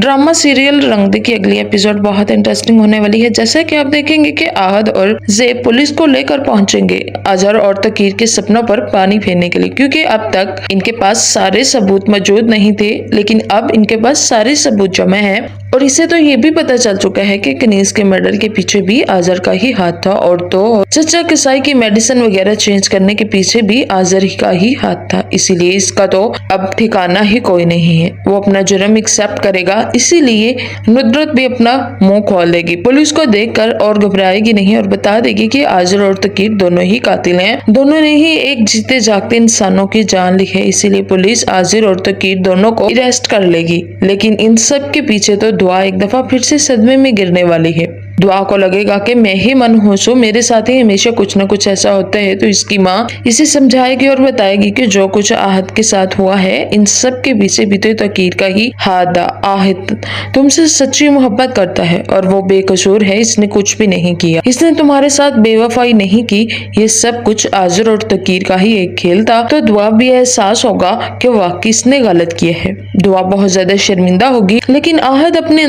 Drama serial रंग दे की अगली एपिसोड बहुत इंटरेस्टिंग होने वाली है। जैसे कि आप देखेंगे कि आहद और ज़ेब पुलिस को लेकर पहुंचेंगे अजहर और तकीर के सपनों पर पानी फेरने के लिए, क्योंकि अब तक इनके पास सारे सबूत मौजूद नहीं थे, लेकिन अब इनके पास सारे सबूत जमा हैं और इसे तो ये भी पता चल चुका है कि कनीज के मर्डर के पीछे भी अजहर का ही हाथ था और तो चचा किसाई की मेडिसिन वगैरह चेंज करने के पीछे भी अजहर का ही हाथ था। इसीलिए इसका तो अब ठिकाना ही कोई नहीं है। वो अपना जुर्म एक्सेप्ट करेगा, इसीलिए नुदरत भी अपना मुंह खोल देगी। पुलिस को देखकर और घबराएगी नहीं और बता देगी कि अजहर और तकीर दोनों ही कातिल हैं। दोनों ने ही एक जीते जागते इंसानों की जान ली है, इसीलिए पुलिस अजहर और तकीर दोनों को अरेस्ट कर लेगी। लेकिन इन सब के पीछे तो दुआ एक दफा फिर से सदमे में गिरने वाली है। दुआ को लगेगा कि मैं ही मनहूस हूँ, मेरे साथ ही हमेशा कुछ न कुछ ऐसा होता है। तो इसकी माँ इसे समझाएगी और बताएगी कि जो कुछ आहद के साथ हुआ है इन सब के पीछे भी तो तकीर का ही हाथ था। आहद तुमसे सच्ची मोहब्बत करता है और वो बेकसूर है, इसने कुछ भी नहीं किया, इसने तुम्हारे साथ बेवफाई नहीं की। ये सब कुछ अजहर और तकीर का ही एक खेल था। तो दुआ भी एहसास होगा कि वाकई इसने गलत किया है। दुआ बहुत ज्यादा शर्मिंदा होगी, लेकिन आहद अपने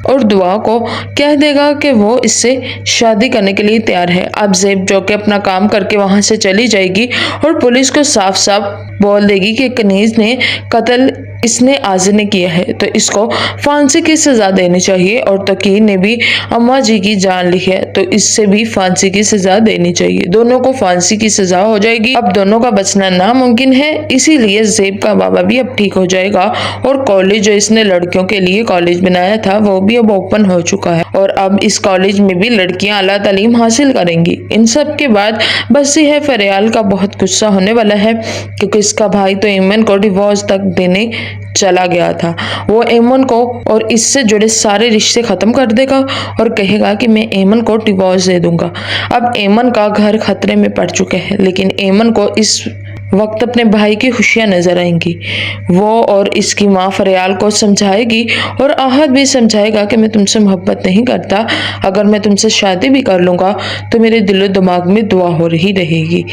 और दुआ को कह देगा कि वो इससे शादी करने के लिए तैयार है। अब ज़ेब जो कि अपना काम करके वहां से चली जाएगी और पुलिस को साफ साफ बोल देगी कि कनीज ने कत्ल इसने आज़िर ने किया है, तो इसको फांसी की सजा देनी चाहिए। और तकीर ने भी अम्मा जी की जान ली है, तो इससे भी फांसी की सजा देनी चाहिए। दोनों को फांसी की सजा हो जाएगी। अब दोनों का बचना नामुमकिन है, इसीलिए ज़ेब का बाबा भी अब ठीक हो जाएगा और कॉलेज जो इसने लड़कियों के लिए कॉलेज बनाया था वो भी अब ओपन हो चुका है और अब इस कॉलेज में भी लड़कियां आला तालीम हासिल करेंगी। इन सब के बाद बस ये है फरियाल का बहुत गुस्सा होने वाला है, क्योंकि इसका भाई तो एमन को डिवोर्स तक देने चला गया था। वो एमन को और इससे जुड़े सारे रिश्ते खत्म कर देगा और कहेगा कि मैं एमन को डिवोर्स दे दूंगा। अब एमन का घर खतरे में पड़ चुका है, लेकिन एमन को इस वक्त अपने भाई की खुशियां नजर आएंगी। वो और इसकी माँ फरियाल को समझाएगी और आहद भी समझाएगा कि मैं तुमसे मोहब्बत नहीं करता, अगर मैं तुमसे शादी भी कर लूंगा तो मेरे दिलो दिमाग में दुआ हो रही रहेगी,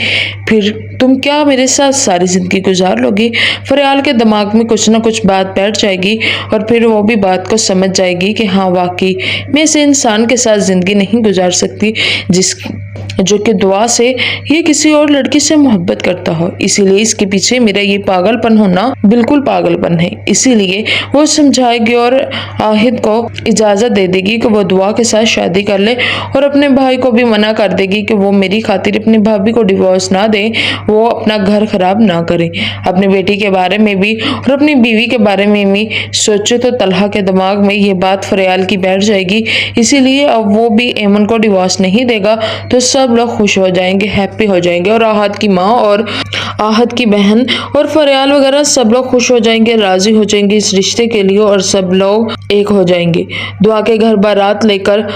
फिर तुम क्या मेरे साथ सारी जिंदगी गुजार लोगी। फरियाल के दिमाग में कुछ ना कुछ बात बैठ जाएगी और फिर वो भी बात को समझ जाएगी कि हाँ वाकई मैं ऐसे इंसान के साथ जिंदगी नहीं गुजार सकती जो कि दुआ से ये किसी और लड़की से मोहब्बत करता हो। इसीलिए इसके पीछे मेरा ये पागलपन होना बिल्कुल पागलपन है। इसीलिए वो समझाएगी और आहिद को इजाजत दे देगी कि वो दुआ के साथ शादी कर ले और अपने भाई को भी मना कर देगी कि वो मेरी खातिर अपनी भाभी को डिवोर्स ना दे, वो अपना घर खराब ना करे। अपनी बेटी के बारे में भी और अपनी बीवी के बारे में भी सोचे तो तलहा के दिमाग में ये बात फरियाल की बैठ जाएगी। इसीलिए अब वो भी एमन को डिवोर्स नहीं देगा, तो सब लोग खुश हो जाएंगे, हैप्पी हो जाएंगे और आहद की माँ और आहद की बहन और फरियाल वगैरह सब लोग खुश हो जाएंगे, राजी हो जाएंगे इस रिश्ते के लिए और सब लोग एक हो जाएंगे। दुआ के घर बारात लेकर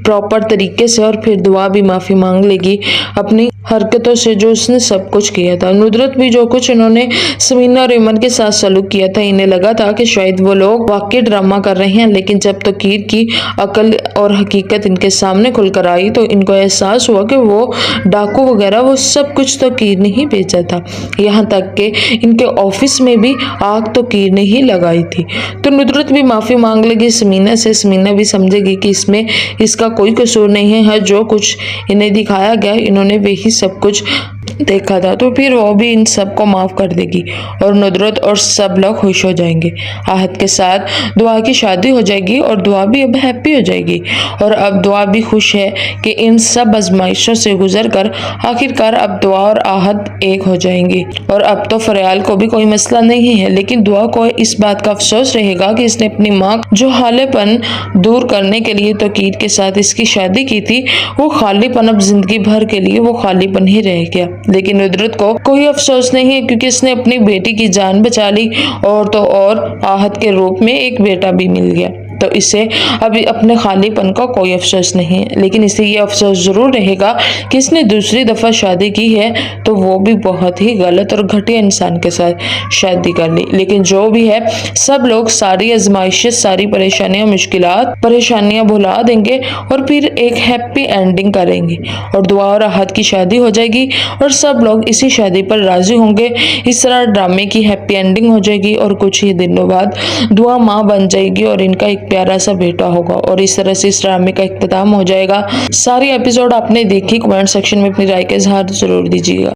प्रॉपर तरीके से और फिर दुआ भी माफी मांग लेगी अपनी हरकतों से जो उसने सब कुछ किया था। नुदरत भी जो कुछ इन्होंने समीना और इमन के साथ सलूक किया था, इन्हें लगा था कि शायद वो लोग वाकई ड्रामा कर रहे हैं, लेकिन जब तकीर की अकल और हकीकत इनके सामने खुलकर आई तो इनको एहसास हुआ कि वो डाकू वगैरह वो सब कुछ तकीर ने ही भेजा था। यहाँ तक कि इनके ऑफिस में भी आग तकीर ने ही लगाई थी। तो नुदरत भी माफी मांग लेगी समीना से। समीना भी समझेगी कि इसमें इसका कोई कसूर नहीं है, जो कुछ इन्हें दिखाया गया इन्होंने वही सब कुछ देखा था, तो फिर वो भी इन सब को माफ कर देगी और नुदरत और सब लोग खुश हो जाएंगे। आहद के साथ दुआ की शादी हो जाएगी और दुआ भी अब हैप्पी हो जाएगी और अब दुआ भी खुश है कि इन सब आजमाइशों से गुजर कर आखिरकार अब दुआ और आहद एक हो जाएंगे और अब तो फरियाल को भी कोई मसला नहीं है। लेकिन दुआ को इस बात का अफसोस रहेगा कि इसने अपनी माँ जो हालेपन दूर करने के लिए तकीर के साथ इसकी शादी की थी, वो खालीपन अब जिंदगी भर के लिए वो खालीपन ही रह गया। लेकिन नुदरत को कोई अफसोस नहीं है, क्योंकि इसने अपनी बेटी की जान बचा ली और तो और आहद के रूप में एक बेटा भी मिल गया। तो इसे अभी अपने खालीपन का कोई अफसोस नहीं है, लेकिन इसे ये अफसोस जरूर रहेगा कि इसने दूसरी दफा शादी की है तो वो भी बहुत ही गलत और घटिया इंसान के साथ शादी कर ली। लेकिन जो भी है, सब लोग सारी आजमाइशें, सारी परेशानियां, मुश्किलात, परेशानियां भुला देंगे और फिर एक हैप्पी एंडिंग करेंगे और दुआ और राहत की शादी हो जाएगी और सब लोग इसी शादी पर राजी होंगे। इस तरह ड्रामे की हैप्पी एंडिंग हो जाएगी और कुछ ही दिनों बाद दुआ माँ बन जाएगी और इनका एक प्यारा सा बेटा होगा और इस तरह से इस ड्रामे का इख्तिताम हो जाएगा। सारी एपिसोड आपने देखी, कमेंट सेक्शन में अपनी राय का इजहार जरूर दीजिएगा।